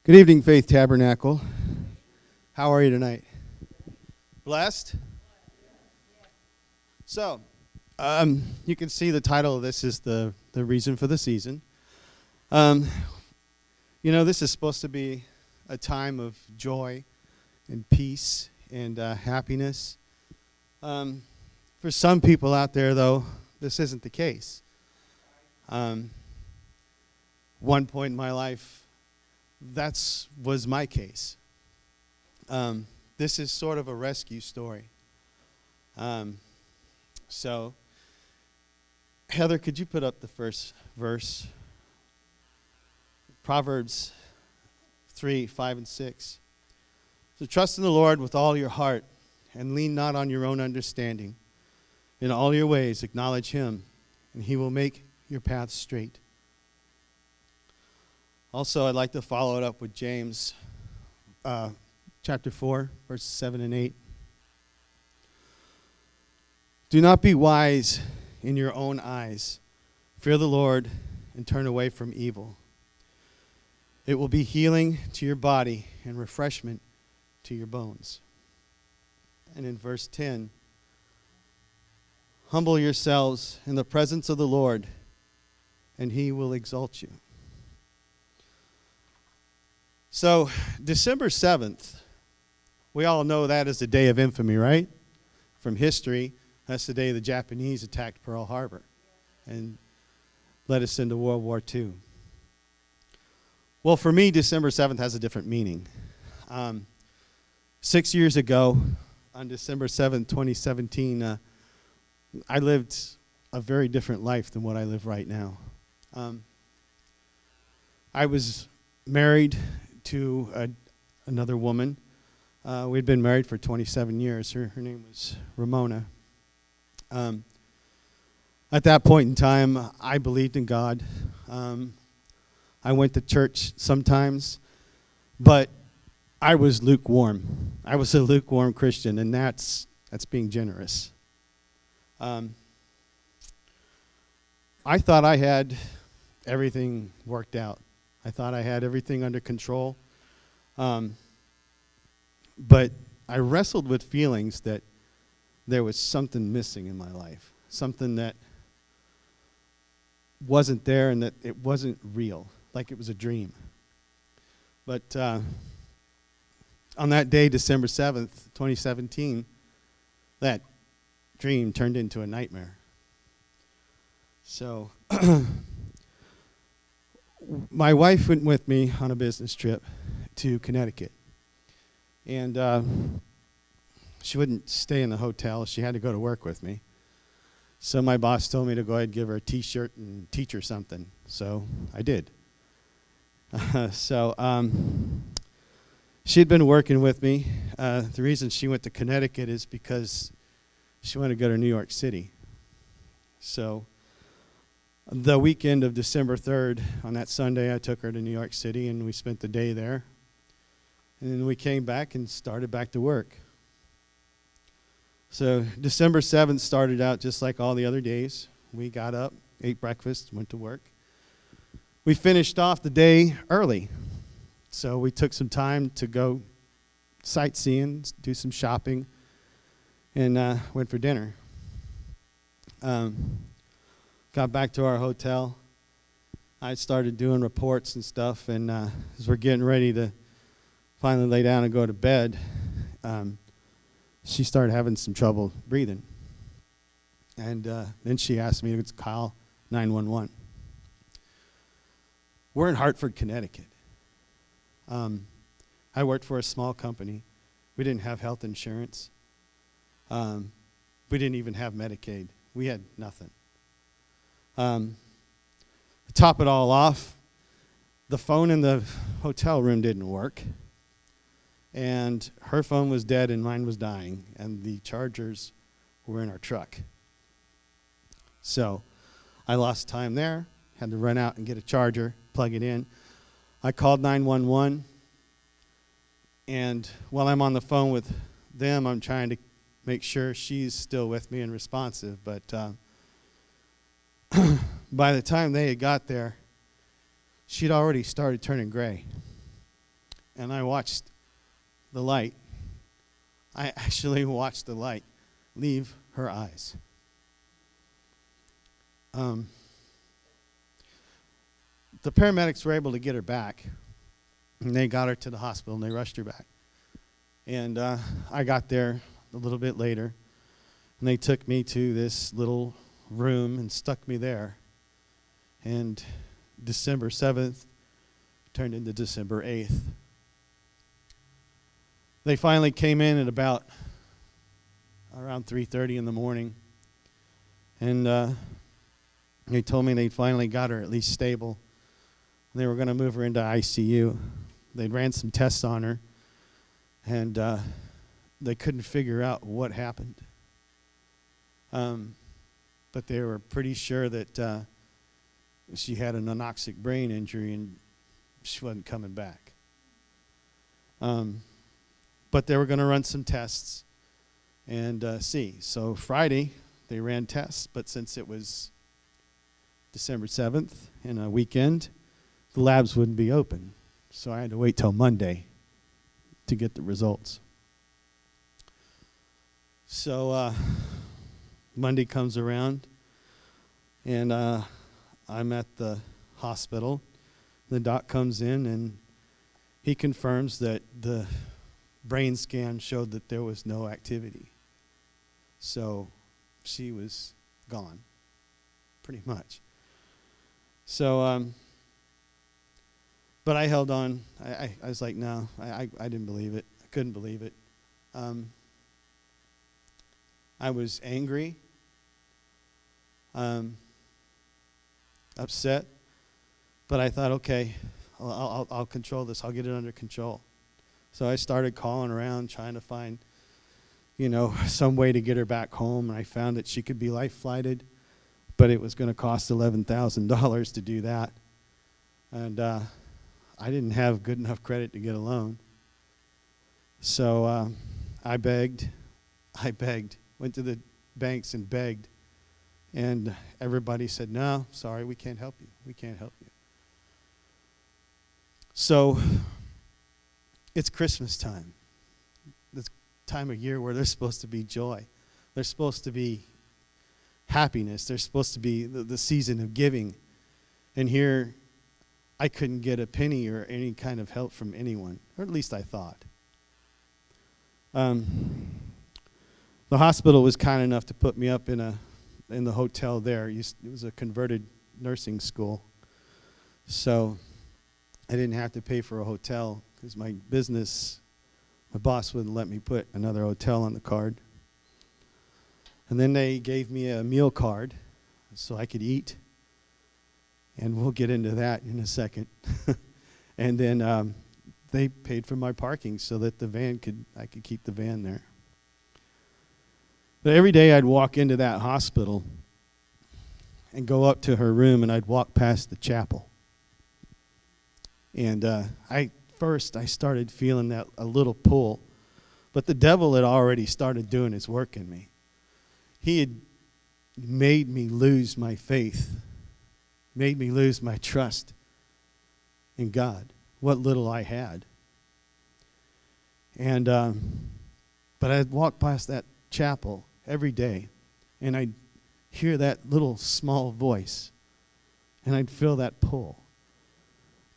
Good evening, Faith Tabernacle. How are you tonight? Blessed? So, you can see the title of this is the reason for the season. Um, this is supposed to be a time of joy and peace and happiness. For some people out there, though, this isn't the case. One point in my life, was my case. This is sort of a rescue story. So, Heather, could you put up the first verse? Proverbs 3, 5, and 6. So trust in the Lord with all your heart and lean not on your own understanding. In all your ways acknowledge him, and he will make your paths straight. Also, I'd like to follow it up with James chapter 4, verses 7 and 8. Do not be wise in your own eyes. Fear the Lord and turn away from evil. It will be healing to your body and refreshment to your bones. And in verse 10, humble yourselves in the presence of the Lord, and he will exalt you. So, December 7th, we all know that as the day of infamy, right? From history, that's the day the Japanese attacked Pearl Harbor and led us into World War II. Well, for me, December 7th has a different meaning. 6 years ago, on December 7th, 2017, I lived a very different life than what I live right now. I was married to another woman. We'd been married for 27 years. Her name was Ramona. At that point in time, I believed in God. I went to church sometimes, but I was lukewarm. I was a lukewarm Christian, and that's being generous. I thought I had everything worked out. I thought I had everything under control. But I wrestled with feelings that there was something missing in my life, something that wasn't there and that it wasn't real, like it was a dream. But on that day, December 7th, 2017, that dream turned into a nightmare. So my wife went with me on a business trip to Connecticut. And she wouldn't stay in the hotel. She had to go to work with me. So my boss told me to go ahead and give her a T-shirt and teach her something. So I did. She had been working with me. The reason she went to Connecticut is because she wanted to go to New York City. So the weekend of December 3rd, on that Sunday, I took her to New York City, and we spent the day there. And then we came back and started back to work. So December 7th started out just like all the other days. We got up, ate breakfast, went to work. We finished off the day early. So we took some time to go sightseeing, do some shopping, and went for dinner. Got back to our hotel. I started doing reports and stuff, and as we're getting ready to finally lay down and go to bed, she started having some trouble breathing. And then she asked me to call 911. We're in Hartford, Connecticut. I worked for a small company. We didn't have health insurance. We didn't even have Medicaid. We had nothing. To top it all off, the phone in the hotel room didn't work. And her phone was dead and mine was dying. And the chargers were in our truck. So I lost time there. Had to run out and get a charger, plug it in. I called 911. And while I'm on the phone with them, I'm trying to make sure she's still with me and responsive. But by the time they had got there, she'd already started turning gray. and I watched the light. I actually watched the light leave her eyes. The paramedics were able to get her back, and they got her to the hospital, and they rushed her back. And I got there a little bit later, and they took me to this little room and stuck me there. And December 7th turned into December 8th. They finally came in at about around 3:30 in the morning, and they told me they'd finally got her at least stable. They were going to move her into ICU. They ran some tests on her, and they couldn't figure out what happened. But they were pretty sure that she had an anoxic brain injury and she wasn't coming back. But they were going to run some tests and see. So Friday, they ran tests, but since it was December 7th and a weekend, the labs wouldn't be open. So I had to wait till Monday to get the results. So Monday comes around, and I'm at the hospital. The doc comes in, and he confirms that the brain scan showed that there was no activity. So she was gone, pretty much. So, but I held on. I was like, no, I didn't believe it. I couldn't believe it. I was angry, upset, but I thought, okay, I'll control this. I'll get it under control. So I started calling around, trying to find, some way to get her back home. And I found that she could be life flighted, but it was going to cost $11,000 to do that. And I didn't have good enough credit to get a loan. So I begged, went to the banks and begged. And everybody said, no, sorry, we can't help you. We can't help you. So it's Christmas time. This time of year where there's supposed to be joy. There's supposed to be happiness. There's supposed to be the season of giving. And here, I couldn't get a penny or any kind of help from anyone, or at least I thought. The hospital was kind enough to put me up in the hotel there. It was a converted nursing school. So I didn't have to pay for a hotel because my boss wouldn't let me put another hotel on the card. And then they gave me a meal card so I could eat. And we'll get into that in a second. And then they paid for my parking so that I could keep the van there. But every day I'd walk into that hospital and go up to her room, and I'd walk past the chapel. And I started feeling that a little pull, but the devil had already started doing his work in me. He had made me lose my faith, made me lose my trust in God, what little I had. And but I'd walk past that chapel every day, and I'd hear that little small voice, and I'd feel that pull.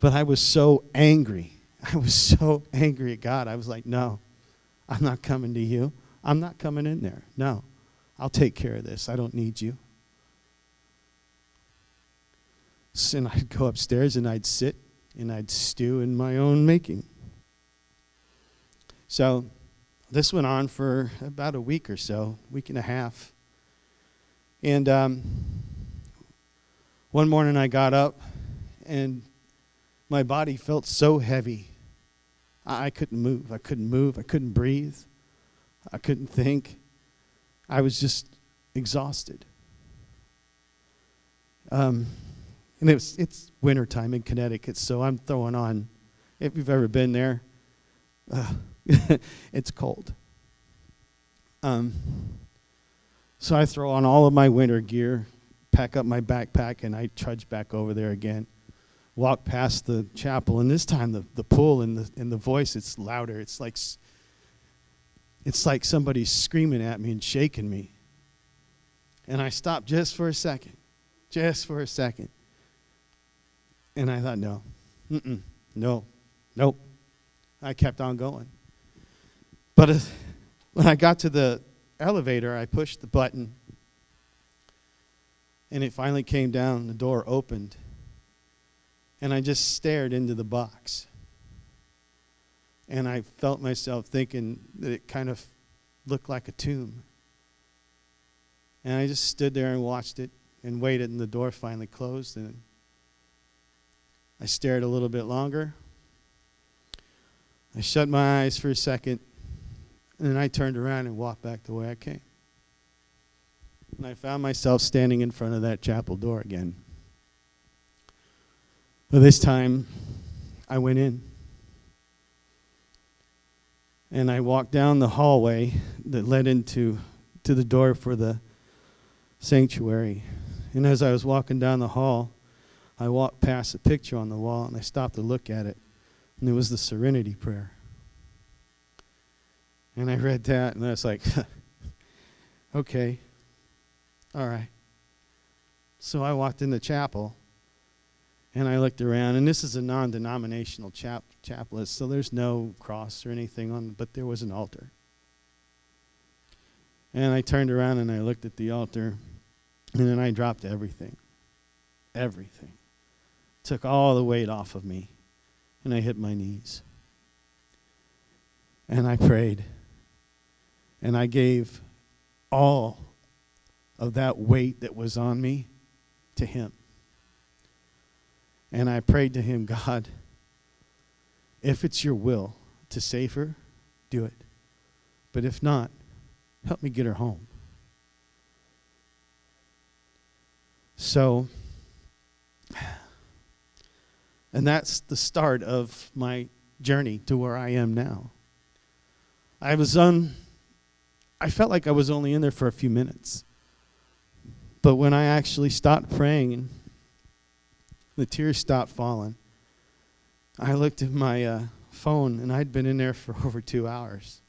But I was so angry. I was so angry at God. I was like, no, I'm not coming to you. I'm not coming in there. No, I'll take care of this. I don't need you. And I'd go upstairs and I'd sit and I'd stew in my own making. So this went on for about a week or so, week and a half. And one morning I got up and my body felt so heavy. I couldn't move. I couldn't breathe. I couldn't think. I was just exhausted. And it's wintertime in Connecticut, so I'm throwing on, if you've ever been there, it's cold. So I throw on all of my winter gear, pack up my backpack, and I trudge back over there again. walk past the chapel, and this time the pull and the voice, it's louder. It's like somebody's screaming at me and shaking me. And I stopped just for a second. And I thought, no, nope. I kept on going. But when I got to the elevator, I pushed the button, and it finally came down, the door opened, and I just stared into the box. And I felt myself thinking that it kind of looked like a tomb. And I just stood there and watched it and waited, and the door finally closed, and I stared a little bit longer. I shut my eyes for a second, and then I turned around and walked back the way I came. And I found myself standing in front of that chapel door again. But this time, I went in. And I walked down the hallway that led into the door for the sanctuary. And as I was walking down the hall, I walked past a picture on the wall, and I stopped to look at it. And it was the Serenity Prayer. And I read that, and I was like, okay, all right. So I walked in the chapel, and I looked around, and this is a non-denominational chaplet, so there's no cross or anything on, but there was an altar. And I turned around, and I looked at the altar, and then I dropped everything. Took all the weight off of me, and I hit my knees. And I prayed. And I gave all of that weight that was on me to him. And I prayed to him, God, if it's your will to save her, do it. But if not, help me get her home. So, and that's the start of my journey to where I am now. I felt like I was only in there for a few minutes. But when I actually stopped praying and the tears stopped falling, I looked at my phone, and I'd been in there for over 2 hours.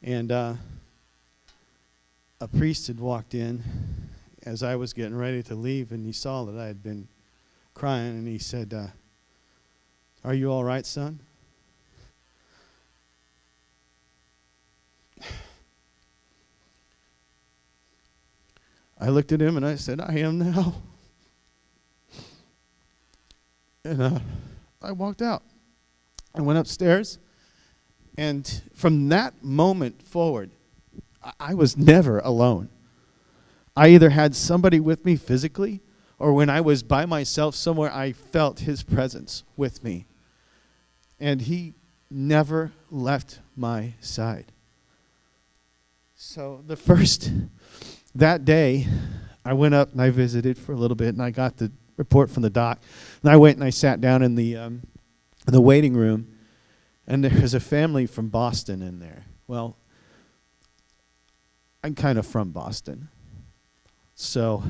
And a priest had walked in as I was getting ready to leave, and he saw that I had been crying, and he said, are you all right, son? I looked at him and I said, I am now. And I walked out. I went upstairs, and from that moment forward, I was never alone. I either had somebody with me physically, or when I was by myself somewhere, I felt his presence with me. And he never left my side. So that day, I went up and I visited for a little bit, and I got the report from the doc. And I went and I sat down in the waiting room, and there was a family from Boston in there. Well, I'm kind of from Boston. So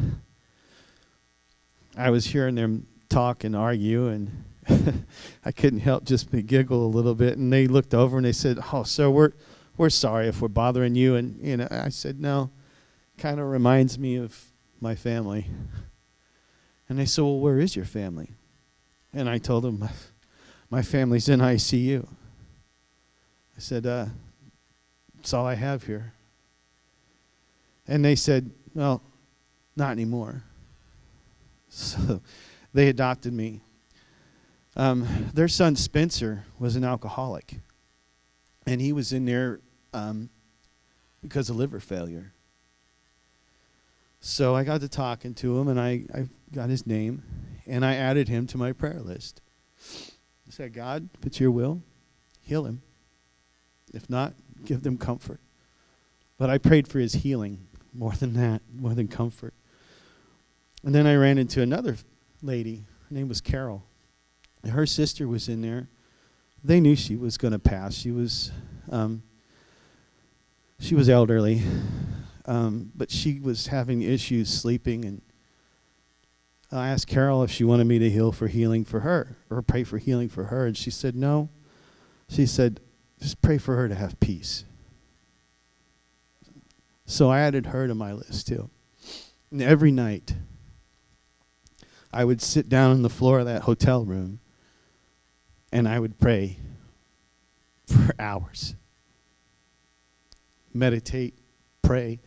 I was hearing them talk and argue, and I couldn't help just giggle a little bit. And they looked over and they said, "Oh, sir, we're sorry if we're bothering you." And I said, "No, kind of reminds me of my family." And they said, "Well, where is your family?" And I told them, "My family's in ICU." I said, "That's all I have here." And they said, "Well, not anymore." So they adopted me. Their son Spencer was an alcoholic, and he was in there because of liver failure. So I got to talking to him, and I got his name, and I added him to my prayer list. I said, "God, if it's your will, heal him. If not, give them comfort." But I prayed for his healing more than that, more than comfort. And then I ran into another lady. Her name was Carol. And her sister was in there. They knew she was going to pass. She was elderly, but she was having issues sleeping, I asked Carol if she wanted me to healing for her, or pray for healing for her, and she said no. She said, just pray for her to have peace. So I added her to my list too. And every night, I would sit down on the floor of that hotel room, and I would pray for hours. Meditate, pray,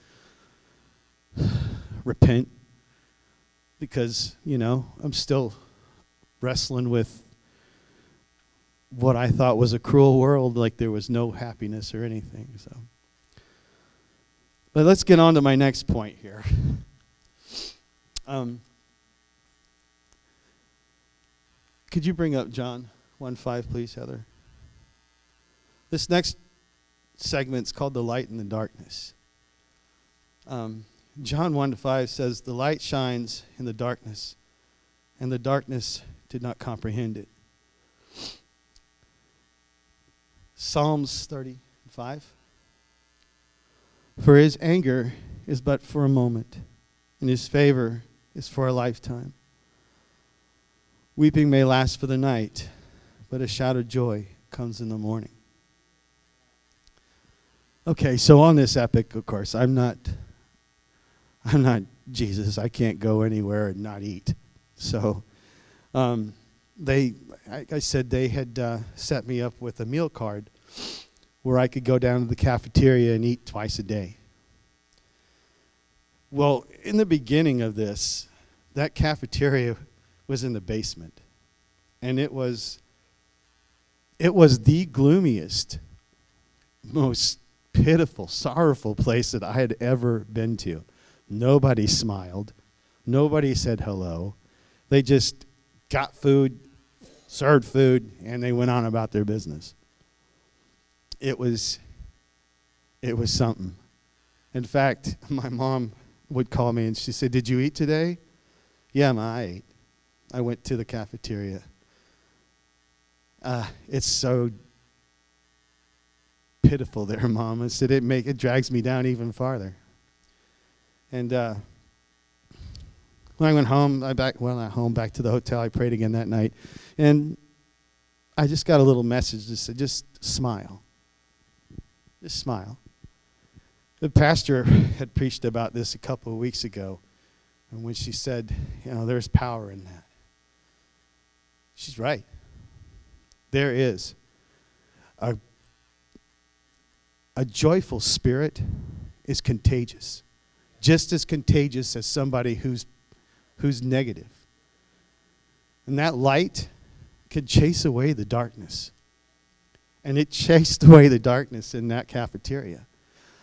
repent, because, I'm still wrestling with what I thought was a cruel world, like there was no happiness or anything. So, but let's get on to my next point here. Could you bring up John 1:5, please, Heather? This next segment's called The Light in the Darkness. John 1:5 says, the light shines in the darkness, and the darkness did not comprehend it. Psalms 35. For his anger is but for a moment, and his favor is for a lifetime. Weeping may last for the night, but a shout of joy comes in the morning. Okay, so on this epic, of course, I'm not Jesus. I can't go anywhere and not eat. So I said they had set me up with a meal card where I could go down to the cafeteria and eat twice a day. Well, in the beginning of this, that cafeteria was in the basement. And it was the gloomiest, most pitiful, sorrowful place that I had ever been to. Nobody smiled. Nobody said hello. They just got food, served food, and they went on about their business. It was something. In fact, my mom would call me and she said, "Did you eat today?" "Yeah, Ma, I ate. I went to the cafeteria." It's so pitiful there, Mom. I said, it drags me down even farther. And when I went home, back to the hotel, I prayed again that night. And I just got a little message that said, just smile. Just smile. The pastor had preached about this a couple of weeks ago. And when she said, there's power in that. She's right. There is. A joyful spirit is contagious. Just as contagious as somebody who's negative. And that light can chase away the darkness. And it chased away the darkness in that cafeteria.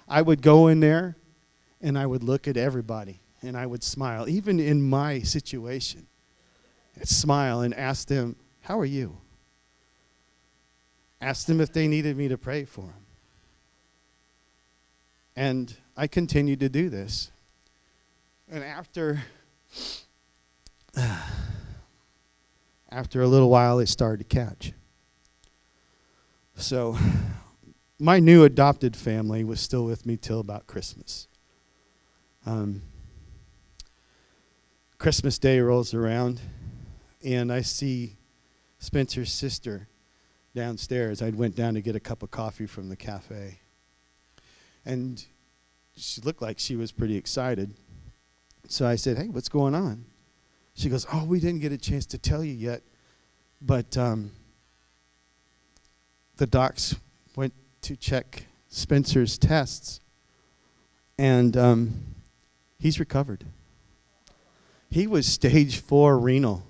I would go in there and I would look at everybody and I would smile. Even in my situation, I'd smile and ask them, "How are you?" Ask them if they needed me to pray for them. And I continued to do this. And after a little while, it started to catch. So my new adopted family was still with me till about Christmas. Christmas Day rolls around, and I see Spencer's sister downstairs. I went down to get a cup of coffee from the cafe. And she looked like she was pretty excited. So I said, "Hey, what's going on?" She goes, "Oh, we didn't get a chance to tell you yet, but the docs went to check Spencer's tests, and he's recovered. He was stage 4 renal.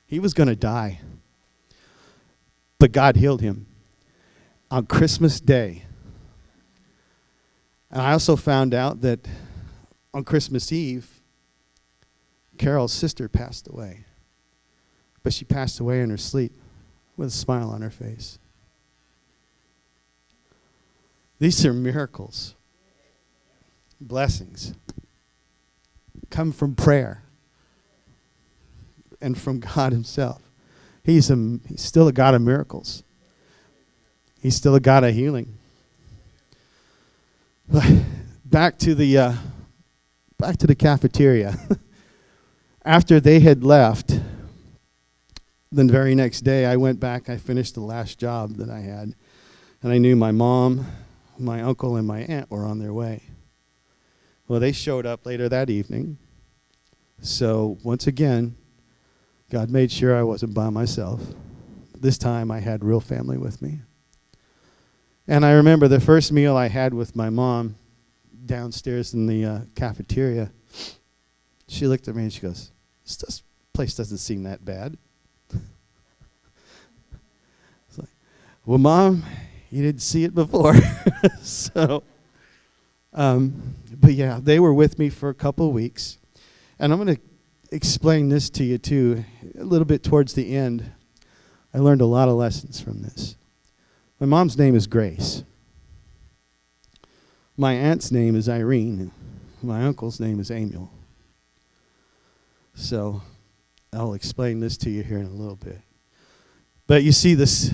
He was going to die, but God healed him on Christmas Day." And I also found out that on Christmas Eve, Carol's sister passed away. But she passed away in her sleep with a smile on her face. These are miracles, blessings, come from prayer and from God himself. He's still a God of miracles. He's still a God of healing. Back to the cafeteria. After they had left, the very next day I went back, I finished the last job that I had, and I knew my mom, my uncle, and my aunt were on their way. Well, they showed up later that evening. So once again, God made sure I wasn't by myself. This time I had real family with me. And I remember the first meal I had with my mom downstairs in the cafeteria. She looked at me and she goes, this place doesn't seem that bad. It's like, well, Mom, you didn't see it before. So, but yeah, they were with me for a couple of weeks. And I'm going to explain this to you too. A little bit towards the end, I learned a lot of lessons from this. My mom's name is Grace. My aunt's name is Irene. And my uncle's name is Emil. So I'll explain this to you here in a little bit. But you see this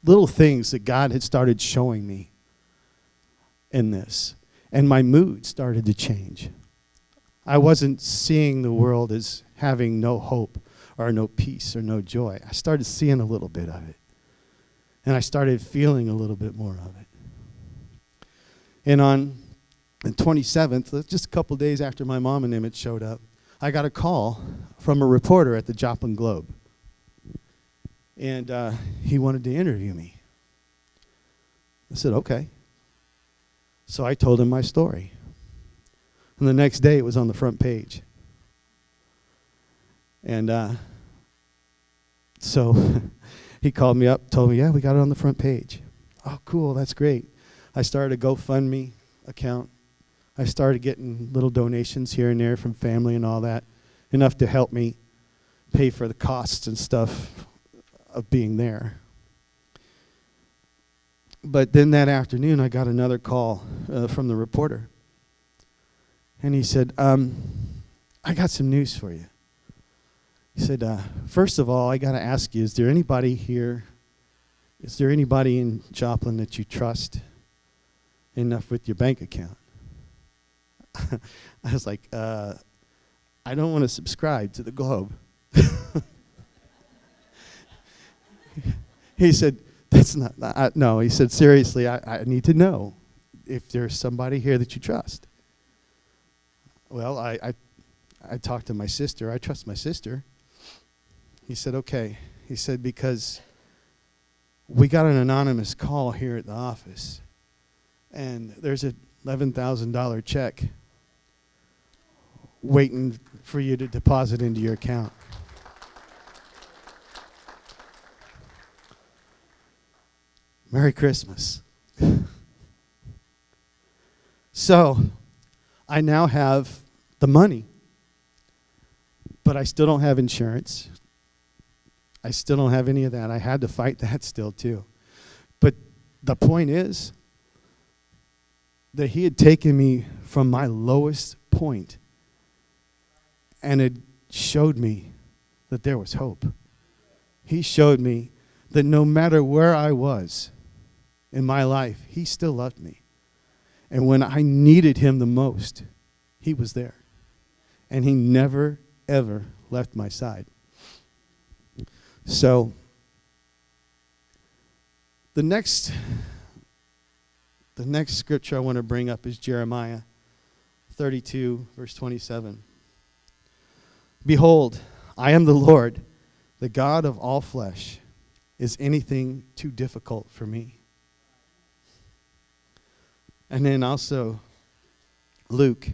little things that God had started showing me in this. And my mood started to change. I wasn't seeing the world as having no hope or no peace or no joy. I started seeing a little bit of it. And I started feeling a little bit more of it. And on the 27th, just a couple days after my mom and him had showed up, I got a call from a reporter at the Joplin Globe. And he wanted to interview me. I said, okay. So I told him my story. And the next day it was on the front page. And so he called me up, told me, yeah, we got it on the front page. Oh, cool, that's great. I started a GoFundMe account. I started getting little donations here and there from family and all that, enough to help me pay for the costs and stuff of being there. But then that afternoon, I got another call from the reporter. And he said, I got some news for you. He said, first of all, I got to ask you, is there anybody in Joplin that you trust enough with your bank account? I was like, I don't want to subscribe to the Globe. He said, that's not, no. He said, seriously, I need to know if there's somebody here that you trust. Well, I talked to my sister. I trust my sister. He said, okay. He said, because we got an anonymous call here at the office, and there's a $11,000 check waiting for you to deposit into your account. Merry Christmas. So, I now have the money, but I still don't have insurance. I still don't have any of that. I had to fight that still too. But the point is that he had taken me from my lowest point and it showed me that there was hope. He showed me that no matter where I was in my life, he still loved me. And when I needed him the most, he was there. And he never, ever left my side. So, the next scripture I want to bring up is Jeremiah 32, verse 27. Behold, I am the Lord, the God of all flesh. Is anything too difficult for me? And then also Luke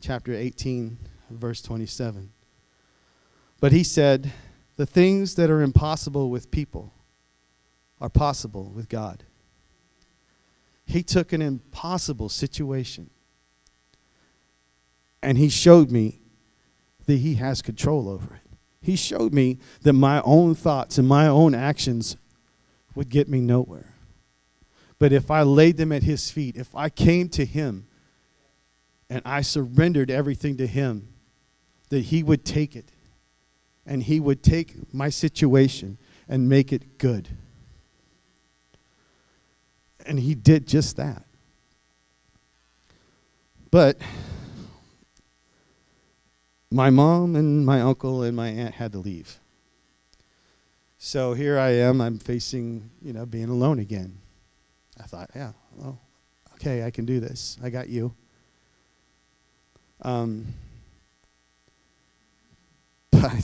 chapter 18, verse 27. But he said, the things that are impossible with people are possible with God. He took an impossible situation and he showed me that he has control over it. He showed me that my own thoughts and my own actions would get me nowhere. But if I laid them at his feet, if I came to him and I surrendered everything to him, that he would take it and he would take my situation and make it good. And he did just that. But my mom and my uncle and my aunt had to leave. So here I am, I'm facing, being alone again. I thought, yeah, well, okay, I can do this. I got you. But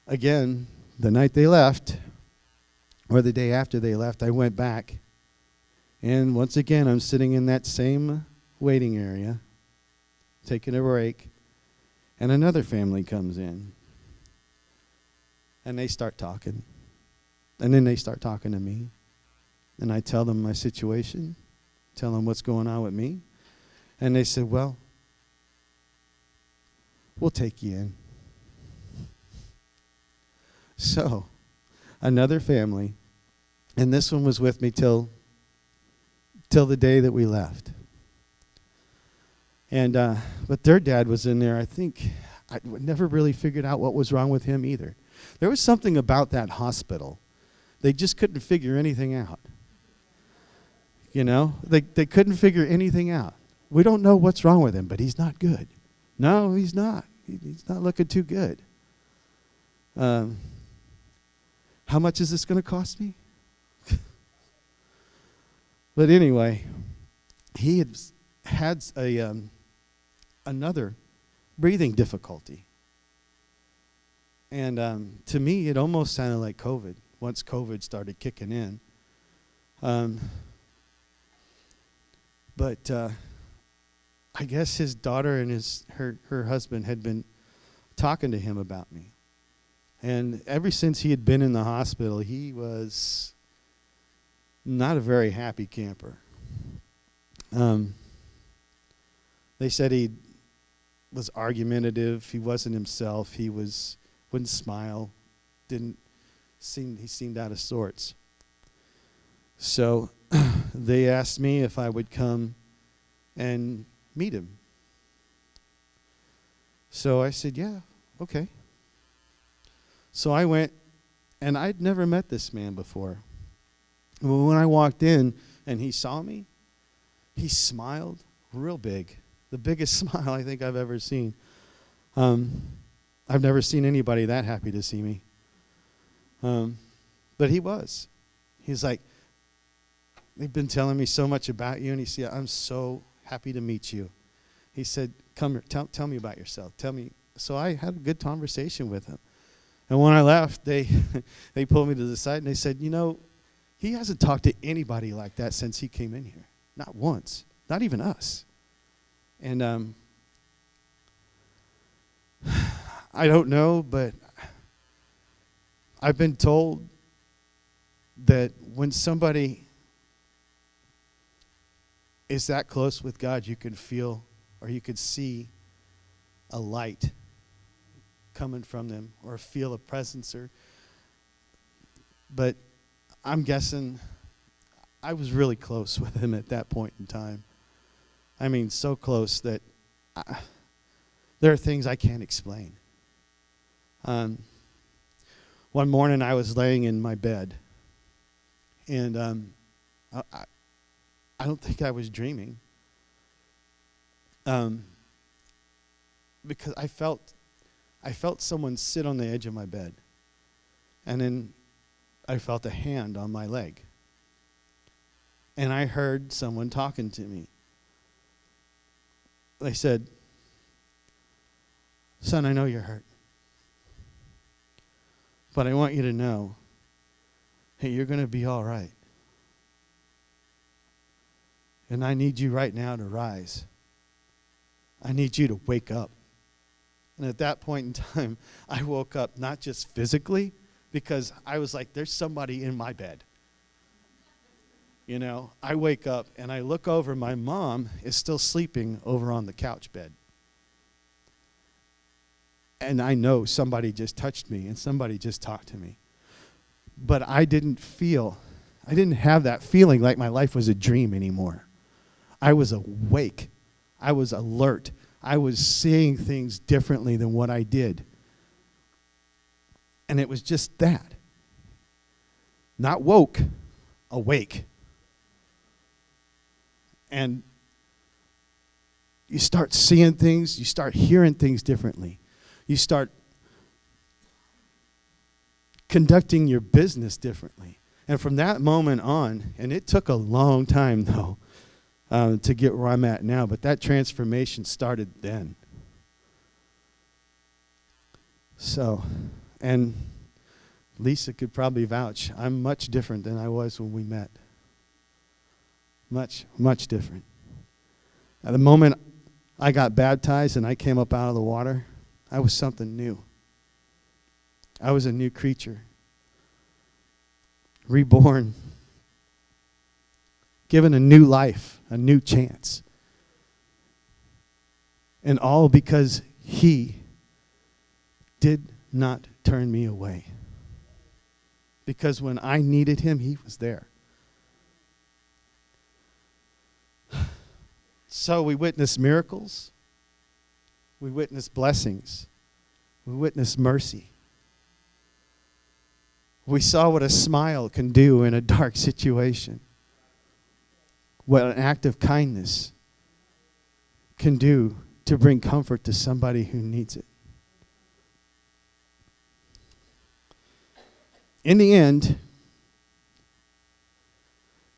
again, the night they left, or the day after they left, I went back. And once again, I'm sitting in that same waiting area, taking a break, and another family comes in. And they start talking. And then they start talking to me. And I tell them my situation, tell them what's going on with me. And they said, well, we'll take you in. So, another family, and this one was with me till the day that we left. And but their dad was in there. I think I never really figured out what was wrong with him either. There was something about that hospital. They just couldn't figure anything out. They couldn't figure anything out. We don't know what's wrong with him, but he's not good. No, he's not. He's not looking too good. How much is this going to cost me? But anyway, he had another breathing difficulty. And to me, it almost sounded like COVID, once COVID started kicking in. But I guess his daughter and her husband had been talking to him about me. And ever since he had been in the hospital, he was not a very happy camper. They said he was argumentative. He wasn't himself. He wouldn't smile. He seemed out of sorts. So they asked me if I would come and meet him. So I said, yeah, okay. So I went, and I'd never met this man before. Well, when I walked in and he saw me, he smiled real big. The biggest smile I think I've ever seen. I've never seen anybody that happy to see me. But he was. He's like, they've been telling me so much about you. And he said, I'm so happy to meet you. He said, come here, tell me about yourself. Tell me. So I had a good conversation with him. And when I left, they pulled me to the side and they said, he hasn't talked to anybody like that since he came in here. Not once. Not even us. And I don't know, but I've been told that when somebody is that close with God, you can feel or you could see a light coming from them or feel a presence. But I'm guessing I was really close with him at that point in time. I mean, so close that there are things I can't explain. One morning I was laying in my bed, and I don't think I was dreaming, because I felt someone sit on the edge of my bed, and then I felt a hand on my leg, and I heard someone talking to me. They said, son, I know you're hurt, but I want you to know, hey, you're going to be all right. And I need you right now to rise. I need you to wake up. And at that point in time, I woke up not just physically, because I was like, there's somebody in my bed. I wake up and I look over. My mom is still sleeping over on the couch bed. And I know somebody just touched me and somebody just talked to me. But I didn't have that feeling like my life was a dream anymore. I was awake. I was alert. I was seeing things differently than what I did. And it was just that. Not woke, awake. And you start seeing things, you start hearing things differently. You start conducting your business differently. And from that moment on, and it took a long time though to get where I'm at now, but that transformation started then. So, and Lisa could probably vouch, I'm much different than I was when we met. Much, much different. At the moment I got baptized and I came up out of the water, I was something new. I was a new creature. Reborn. Given a new life, a new chance. And all because he did not turn me away. Because when I needed him, he was there. So we witnessed miracles. We witnessed blessings. We witnessed mercy. We saw what a smile can do in a dark situation. What an act of kindness can do to bring comfort to somebody who needs it. In the end,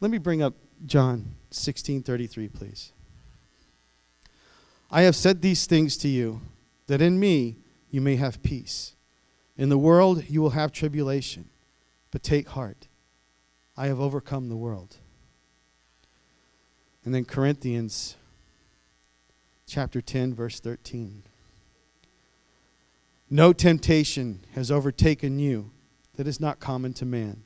let me bring up John 16:33, please. I have said these things to you, that in me you may have peace. In the world you will have tribulation, but take heart. I have overcome the world. And then Corinthians chapter 10, verse 13. No temptation has overtaken you that is not common to man.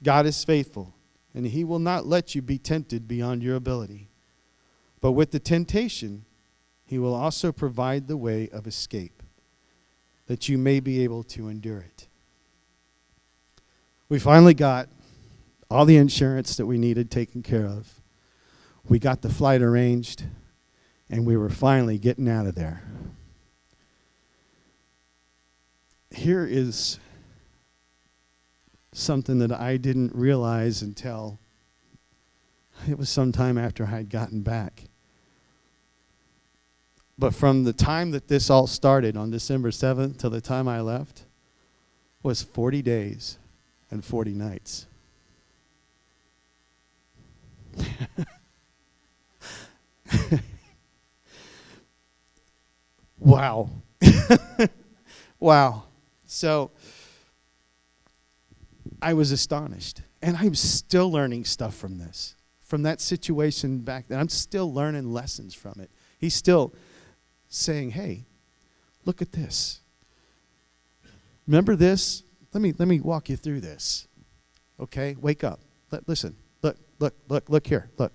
God is faithful, and he will not let you be tempted beyond your ability. But with the temptation, he will also provide the way of escape, that you may be able to endure it. We finally got all the insurance that we needed taken care of. We got the flight arranged, and we were finally getting out of there. Here is something that I didn't realize until it was sometime after I had gotten back. But from the time that this all started on December 7th till the time I left was 40 days and 40 nights. Wow. Wow. So I was astonished. And I'm still learning stuff from this. From that situation back then. I'm still learning lessons from it. He's still saying, hey, look at this. Remember this? Let me walk you through this. Okay? Wake up. Listen. Look here. Look.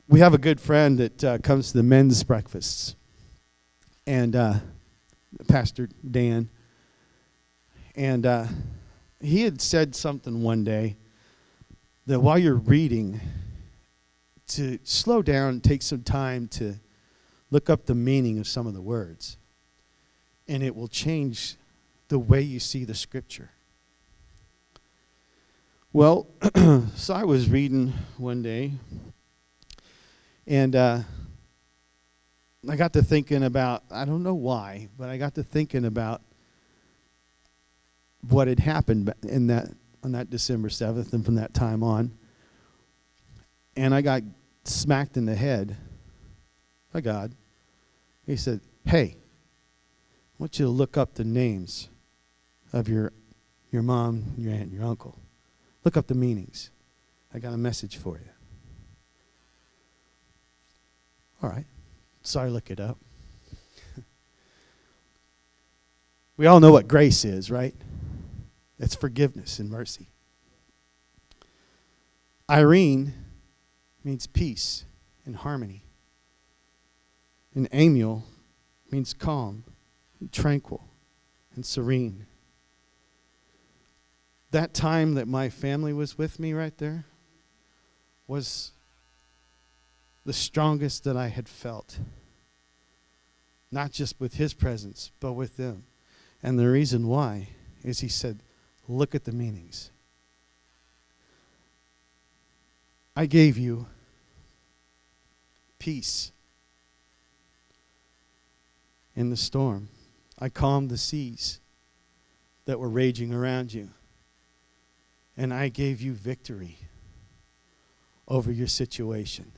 We have a good friend that comes to the men's breakfasts. And Pastor Dan. And he had said something one day that while you're reading, to slow down and take some time to look up the meaning of some of the words. And it will change the way you see the scripture. Well, so I was reading one day, and I got to thinking about, I don't know why, but I got to thinking about what had happened on that December 7th and from that time on. And I got smacked in the head by God. He said, hey, I want you to look up the names of your mom, your aunt, and your uncle. Look up the meanings. I got a message for you. All right. So I look it up. We all know what grace is, right? It's forgiveness and mercy. Irene means peace and harmony. And Amiel means calm, and tranquil, and serene. That time that my family was with me right there was the strongest that I had felt. Not just with his presence, but with them. And the reason why is he said, look at the meanings. I gave you peace in the storm. I calmed the seas that were raging around you. And I gave you victory over your situation.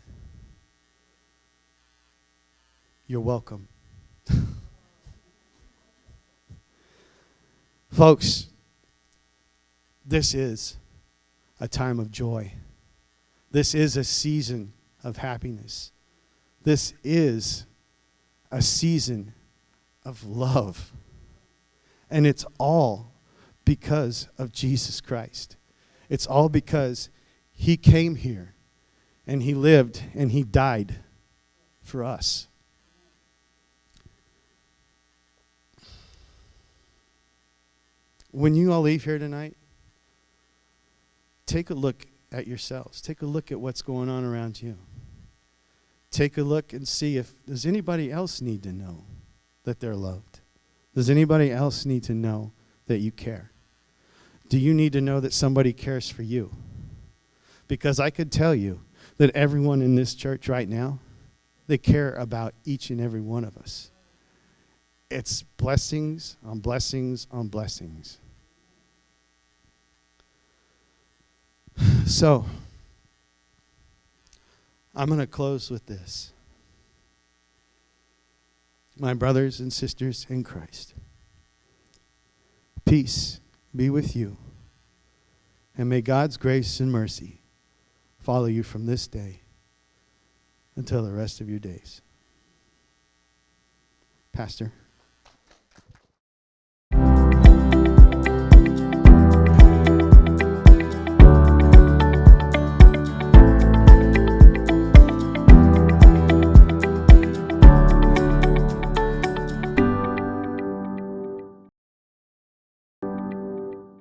You're welcome. Folks, this is a time of joy. This is a season of happiness. This is a season of love. And it's all because of Jesus Christ. It's all because he came here and he lived and he died for us. When you all leave here tonight, take a look at yourselves. Take a look at what's going on around you. Take a look and see if does anybody else need to know that they're loved? Does anybody else need to know that you care? Do you need to know that somebody cares for you? Because I could tell you that everyone in this church right now, they care about each and every one of us. It's blessings on blessings on blessings. So, I'm going to close with this. My brothers and sisters in Christ, peace be with you, and may God's grace and mercy follow you from this day until the rest of your days. Pastor.